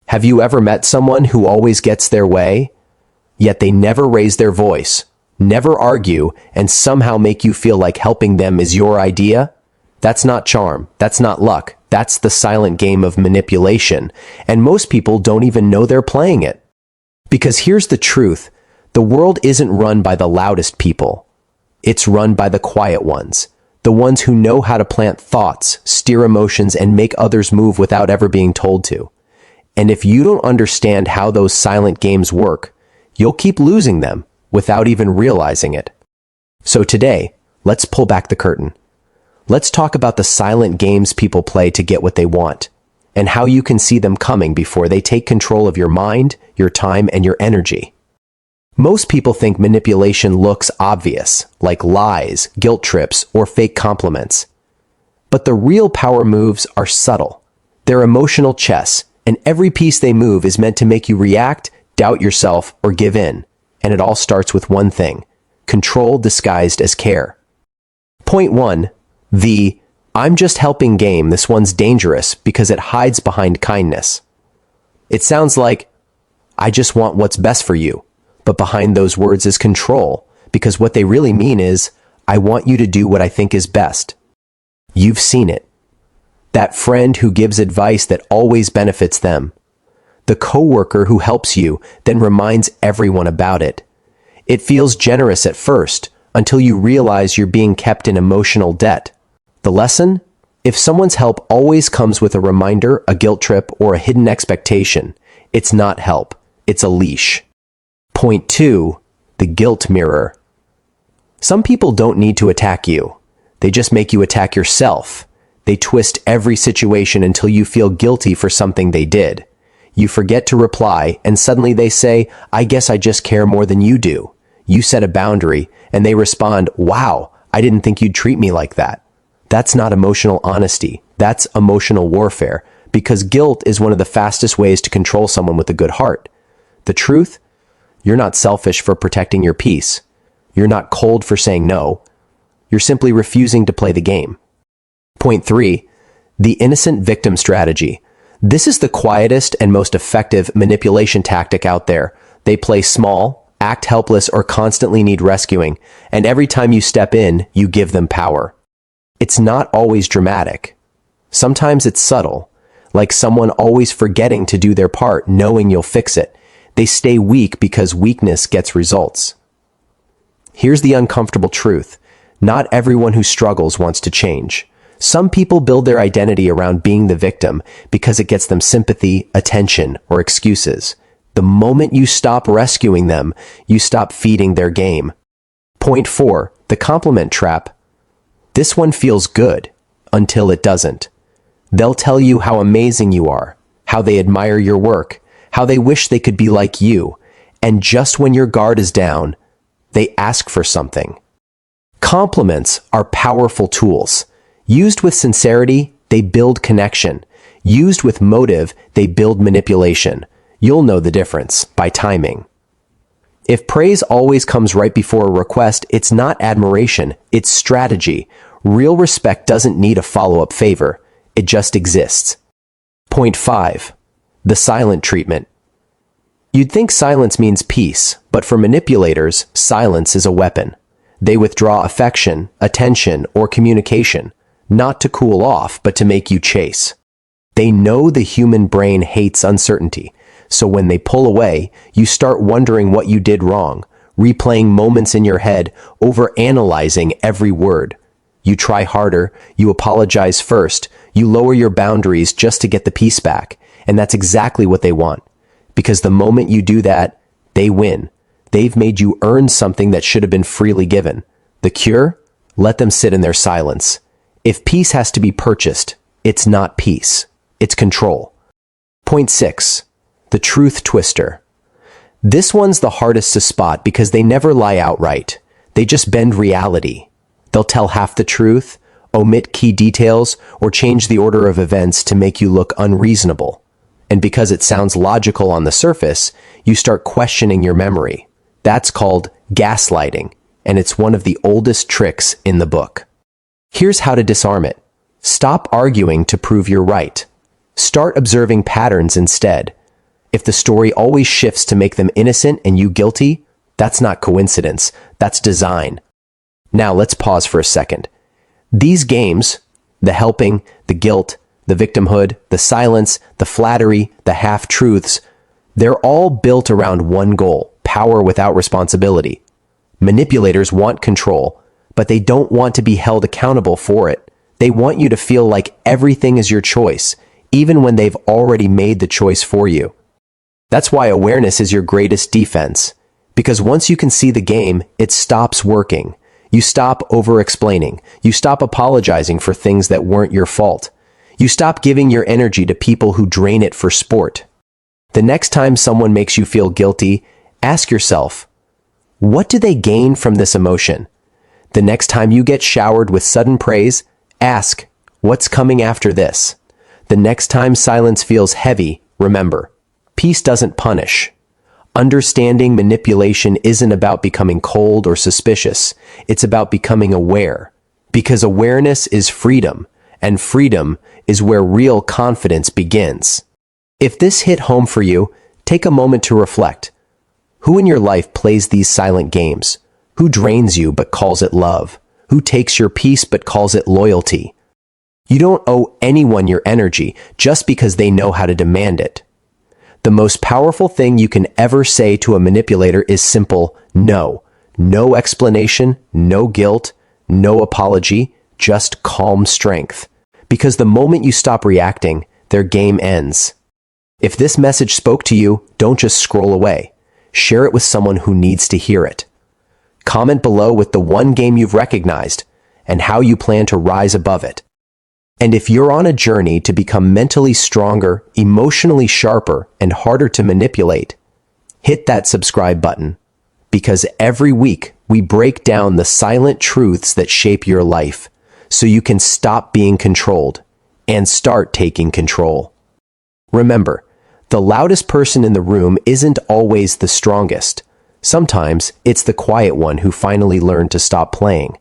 Have you ever met someone who always gets their way, yet they never raise their voice, never argue, and somehow make you feel like helping them is your idea? That's not charm. That's not luck. That's the silent game of manipulation, and most people don't even know they're playing it. Because here's the truth, the world isn't run by the loudest people. It's run by the quiet ones, the ones who know how to plant thoughts, steer emotions, and make others move without ever being told to. And if you don't understand how those silent games work, you'll keep losing them without even realizing it. So today, let's pull back the curtain. Let's talk about the silent games people play to get what they want, and how you can see them coming before they take control of your mind, your time, and your energy. Most people think manipulation looks obvious, like lies, guilt trips, or fake compliments. But the real power moves are subtle. They're emotional chess, and every piece they move is meant to make you react, doubt yourself, or give in. And it all starts with one thing: control disguised as care. Point 1. The "I'm just helping" game. This one's dangerous because it hides behind kindness. It sounds like, "I just want what's best for you," but behind those words is control, because what they really mean is, "I want you to do what I think is best." You've seen it. That friend who gives advice that always benefits them. The coworker who helps you, then reminds everyone about it. It feels generous at first, until you realize you're being kept in emotional debt. The lesson? If someone's help always comes with a reminder, a guilt trip, or a hidden expectation, it's not help, it's a leash. Point 2. The guilt mirror. Some people don't need to attack you. They just make you attack yourself. They twist every situation until you feel guilty for something they did. You forget to reply, and suddenly they say, "I guess I just care more than you do." You set a boundary, and they respond, "Wow, I didn't think you'd treat me like that." That's not emotional honesty. That's emotional warfare, because guilt is one of the fastest ways to control someone with a good heart. The truth? You're not selfish for protecting your peace. You're not cold for saying no. You're simply refusing to play the game. Point 3. The innocent victim strategy. This is the quietest and most effective manipulation tactic out there. They play small, act helpless, or constantly need rescuing, and every time you step in, you give them power. It's not always dramatic. Sometimes it's subtle, like someone always forgetting to do their part, knowing you'll fix it. They stay weak because weakness gets results. Here's the uncomfortable truth. Not everyone who struggles wants to change. Some people build their identity around being the victim because it gets them sympathy, attention, or excuses. The moment you stop rescuing them, you stop feeding their game. Point 4. The compliment trap. This one feels good until it doesn't. They'll tell you how amazing you are, how they admire your work, how they wish they could be like you, and just when your guard is down, they ask for something. Compliments are powerful tools. Used with sincerity, they build connection. Used with motive, they build manipulation. You'll know the difference by timing. If praise always comes right before a request, it's not admiration, it's strategy. Real respect doesn't need a follow-up favor. It just exists. Point 5. The silent treatment. You'd think silence means peace, but for manipulators, silence is a weapon. They withdraw affection, attention, or communication, not to cool off, but to make you chase. They know the human brain hates uncertainty, so when they pull away, you start wondering what you did wrong, replaying moments in your head, overanalyzing every word. You try harder, you apologize first, you lower your boundaries just to get the peace back, and that's exactly what they want. Because the moment you do that, they win. They've made you earn something that should have been freely given. The cure? Let them sit in their silence. If peace has to be purchased, it's not peace. It's control. Point 6. The truth twister. This one's the hardest to spot because they never lie outright. They just bend reality. They'll tell half the truth, omit key details, or change the order of events to make you look unreasonable. And because it sounds logical on the surface, you start questioning your memory. That's called gaslighting, and it's one of the oldest tricks in the book. Here's how to disarm it. Stop arguing to prove you're right. Start observing patterns instead. If the story always shifts to make them innocent and you guilty, that's not coincidence, that's design. Now let's pause for a second. These games, the helping, the guilt, the victimhood, the silence, the flattery, the half-truths, they're all built around one goal: power without responsibility. Manipulators want control, but they don't want to be held accountable for it. They want you to feel like everything is your choice, even when they've already made the choice for you. That's why awareness is your greatest defense. Because once you can see the game, it stops working. You stop over-explaining. You stop apologizing for things that weren't your fault. You stop giving your energy to people who drain it for sport. The next time someone makes you feel guilty, ask yourself, what do they gain from this emotion? The next time you get showered with sudden praise, ask, what's coming after this? The next time silence feels heavy, remember, peace doesn't punish. Understanding manipulation isn't about becoming cold or suspicious. It's about becoming aware. Because awareness is freedom, and freedom is where real confidence begins. If this hit home for you, take a moment to reflect. Who in your life plays these silent games? Who drains you but calls it love? Who takes your peace but calls it loyalty? You don't owe anyone your energy just because they know how to demand it. The most powerful thing you can ever say to a manipulator is simple no. No explanation, no guilt, no apology, just calm strength. Because the moment you stop reacting, their game ends. If this message spoke to you, don't just scroll away. Share it with someone who needs to hear it. Comment below with the one game you've recognized and how you plan to rise above it. And if you're on a journey to become mentally stronger, emotionally sharper, and harder to manipulate, hit that subscribe button. Because every week we break down the silent truths that shape your life so you can stop being controlled and start taking control. Remember, the loudest person in the room isn't always the strongest. Sometimes it's the quiet one who finally learned to stop playing.